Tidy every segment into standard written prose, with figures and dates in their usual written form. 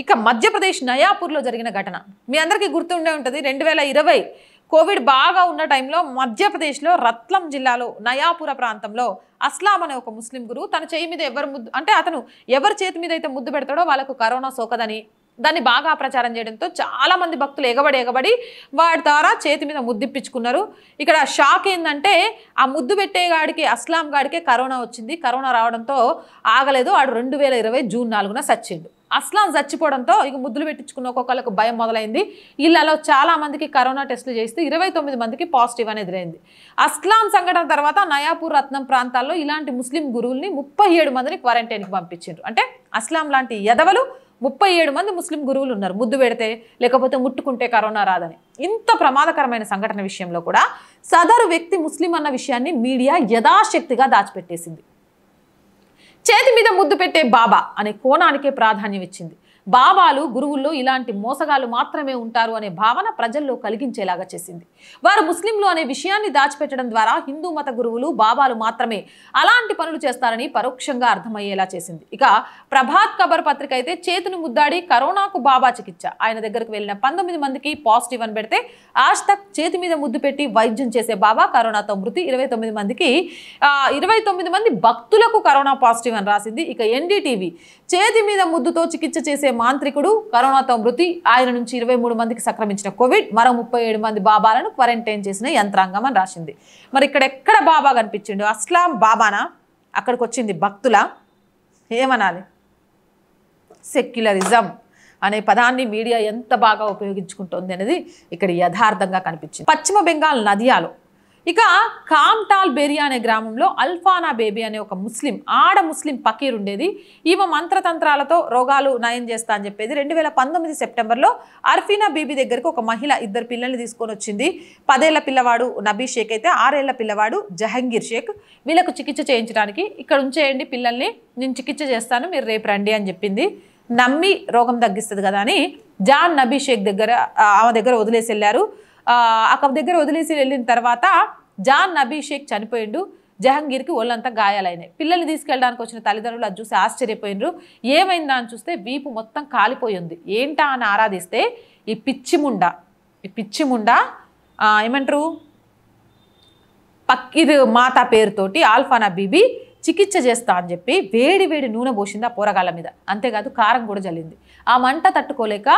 ఇక మధ్యప్రదేశ్ నయాపూర్లో జరిగిన ఘటన మీ అందరికీ గుర్తుండే ఉంటుంది. 2020 కోవిడ్ బాగా ఉన్న టైంలో మధ్యప్రదేశ్లో రత్లం జిల్లాలో నయాపుర ప్రాంతంలో అస్లాం అనే ఒక ముస్లిం గురువు తన చేయి మీద అతను ఎవరి చేతి మీద అయితే ముద్దు పెడతాడో వాళ్ళకు కరోనా సోకదని దాన్ని బాగా ప్రచారం చేయడంతో చాలా మంది భక్తులు ఎగబడి వాడి ద్వారా చేతి మీద ముద్దిప్పించుకున్నారు. ఇక్కడ షాక్ ఏంటంటే ఆ ముద్దు పెట్టేగాడికి అస్లాం గాడికే కరోనా వచ్చింది. కరోనా రావడంతో ఆగలేదు. వాడు 2020 జూన్ 4న చచ్చిండు. అస్లాం చచ్చిపోవడంతో ఇక ముద్దులు పెట్టించుకున్న ఒక్కొక్కరికి భయం మొదలైంది. ఇళ్లలో చాలా మందికి కరోనా టెస్టులు చేస్తే 29 మందికి పాజిటివ్ అని ఎదురైంది. అస్లాం సంఘటన తర్వాత నయాపూర్ రత్నం ప్రాంతాల్లో ఇలాంటి ముస్లిం గురువుల్ని 37 మందిని క్వారంటైన్కి పంపించారు. అంటే అస్లాం లాంటి యదవలు 37 మంది ముస్లిం గురువులు ఉన్నారు. ముద్దు పెడితే లేకపోతే ముట్టుకుంటే కరోనా రాదని. ఇంత ప్రమాదకరమైన సంఘటన విషయంలో కూడా సదరు వ్యక్తి ముస్లిం అన్న విషయాన్ని మీడియా యథాశక్తిగా దాచిపెట్టేసింది. చేతి మీద ముద్దు పెట్టే బాబా అనే కోణానికే ప్రాధాన్యం ఇచ్చింది. బాబాలు గురువుల్లో ఇలాంటి మోసగాళ్ళు మాత్రమే ఉంటారు అనే భావన ప్రజల్లో కలిగించేలాగా చేసింది. వారు ముస్లింలు అనే విషయాన్ని దాచిపెట్టడం ద్వారా హిందూ మత గురువులు బాబాలు మాత్రమే అలాంటి పనులు చేస్తారని పరోక్షంగా అర్థమయ్యేలా చేసింది. ఇక ప్రభాత్ ఖబర్ పత్రిక అయితే చేతును ముద్దాడి కరోనాకు బాబా చికిత్స ఆయన దగ్గరకు వెళ్ళిన 19 మందికి పాజిటివ్ అని పెడితే ఆజ్ తక్ చేతి మీద ముద్దు పెట్టి వైద్యం చేసే బాబా కరోనాతో మృతి 29 మంది భక్తులకు కరోనా పాజిటివ్ అని రాసింది. ఇక ఎన్డీటీవీ చేతి మీద ముద్దుతో చికిత్స చేసే మాంత్రికుడు కరోనాతో మృతి ఆయన నుంచి 23 మందికి సంక్రమించిన కోవిడ్ మరో 37 మంది బాబాలను క్వారంటైన్ చేసిన యంత్రాంగం అని రాసింది. మరి ఇక్కడ ఎక్కడ బాబా కనిపించిండు? అస్లాం బాబానా? అక్కడికి వచ్చింది భక్తుల ఏమనాలి? సెక్యులరిజం అనే పదాన్ని మీడియా ఎంత బాగా ఉపయోగించుకుంటుంది అనేది ఇక్కడ యథార్థంగా కనిపించింది. పశ్చిమ బెంగాల్ నదియాలో ఇక కామ్టాల్ బేరియా అనే గ్రామంలో అల్ఫానా బేబీ అనే ఒక ఆడ ముస్లిం పకీర్ ఉండేది. ఈమె మంత్రతంత్రాలతో రోగాలు నయం చేస్తా అని చెప్పేది. 2019 సెప్టెంబర్లో అర్ఫీనా బీబీ దగ్గరకు ఒక మహిళ 2 పిల్లల్ని తీసుకొని వచ్చింది. 10 ఏళ్ల పిల్లవాడు నబీ షేక్ అయితే 6 ఏళ్ల పిల్లవాడు జహంగీర్ షేక్. వీళ్ళకు చికిత్స చేయించడానికి ఇక్కడ ఉంచేయండి పిల్లల్ని, నేను చికిత్స చేస్తాను, మీరు రేపు రండి అని చెప్పింది. నమ్మి రోగం తగ్గిస్తుంది కదా అని జాన్ నబీ షేక్ ఆమె దగ్గర వదిలేసి వెళ్ళారు. అక్కడ దగ్గర వదిలేసి వెళ్ళిన తర్వాత జాన్ నబీ షేక్ చనిపోయిండు. జహంగీర్కి ఒళ్ళంతా గాయాలైనాయి. పిల్లల్ని తీసుకెళ్ళడానికి వచ్చిన తల్లిదండ్రులు అది చూసి ఆశ్చర్యపోయినరు. ఏమైందా అని చూస్తే వీపు మొత్తం కాలిపోయింది. ఏంటా అని ఆరాధిస్తే ఈ పిచ్చి ముండా ఏమంటారు పక్కీర్ మాతా పేరుతోటి ఆల్ఫానా బీబీ చికిత్స చేస్తా అని చెప్పి వేడి నూనె పోసింది ఆ పోరగాళ్ళ మీద. అంతేకాదు కారం కూడా జల్లింది. ఆ మంట తట్టుకోలేక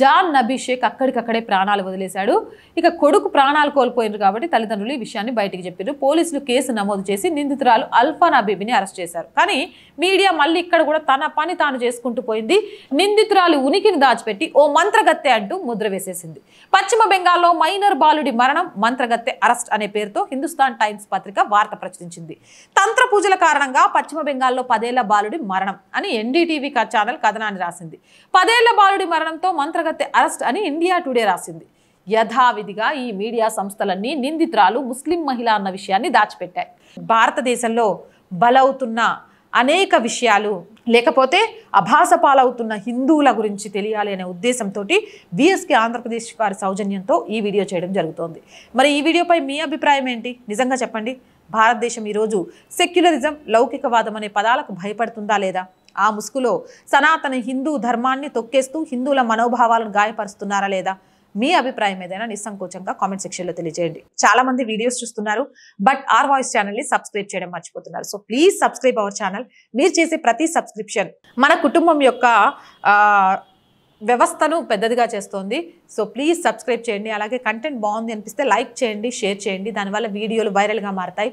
జాన్ నబీ షేక్ అక్కడికక్కడే ప్రాణాలు వదిలేశాడు. ఇక కొడుకు ప్రాణాలు కోల్పోయినారు కాబట్టి తల్లిదండ్రులు ఈ విషయాన్ని బయటికి చెప్పారు. పోలీసులు కేసు నమోదు చేసి నిందితురాలు అల్ఫానా బీబీని అరెస్ట్ చేశారు. కానీ మీడియా మళ్ళీ ఇక్కడ కూడా తన పని తాను చేసుకుంటూ పోయింది. నిందితురాలు ఉనికిని దాచిపెట్టి ఓ మంత్రగత్తె అంటూ ముద్ర వేసేసింది. పశ్చిమ బెంగాల్లో మైనర్ బాలుడి మరణం మంత్రగత్తె అరెస్ట్ అనే పేరుతో హిందుస్థాన్ టైమ్స్ పత్రిక వార్త ప్రచురించింది. తంత్ర పూజల కారణంగా పశ్చిమ బెంగాల్లో 10 ఏళ్ల బాలుడి మరణం అని ఎన్డీటీవీ ఛానల్ కథనాన్ని రాసింది. 10 ఏళ్ల బాలుడి మరణంతో మంత్రగత్తె అరెస్ట్ అని ఇండియా టుడే రాసింది. యథావిధిగా ఈ మీడియా సంస్థలన్నీ నిందితురాలు ముస్లిం మహిళ అన్న విషయాన్ని దాచిపెట్టాయి. భారతదేశంలో బలవుతున్న అనేక విషయాలు లేకపోతే అభాస పాలవుతున్న హిందువుల గురించి తెలియాలి అనే ఉద్దేశంతో విఎస్కే ఆంధ్రప్రదేశ్ వారి సౌజన్యంతో ఈ వీడియో చేయడం జరుగుతోంది. మరి ఈ వీడియోపై మీ అభిప్రాయం ఏంటి? నిజంగా చెప్పండి. భారతదేశం ఈరోజు సెక్యులరిజం, లౌకికవాదం అనే పదాలకు భయపడుతుందా లేదా? ఆ ముసుగులో సనాతన హిందూ ధర్మాన్ని తొక్కేస్తూ హిందువుల మనోభావాలను గాయపరుస్తున్నారా లేదా? మీ అభిప్రాయం ఏదైనా నిస్సంకోచంగా కామెంట్ సెక్షన్లో తెలియజేయండి. చాలా మంది వీడియోస్ చూస్తున్నారు, బట్ ఆర్ వాయిస్ ఛానల్ని సబ్స్క్రైబ్ చేయడం మర్చిపోతున్నారు. So please subscribe our channel. మీరు చేసే ప్రతి సబ్స్క్రిప్షన్ మన కుటుంబం యొక్క వ్యవస్థను పెద్దదిగా చేస్తోంది. సో ప్లీజ్ సబ్స్క్రైబ్ చేయండి. అలాగే కంటెంట్ బాగుంది అనిపిస్తే లైక్ చేయండి, షేర్ చేయండి. దానివల్ల వీడియోలు వైరల్గా మారతాయి.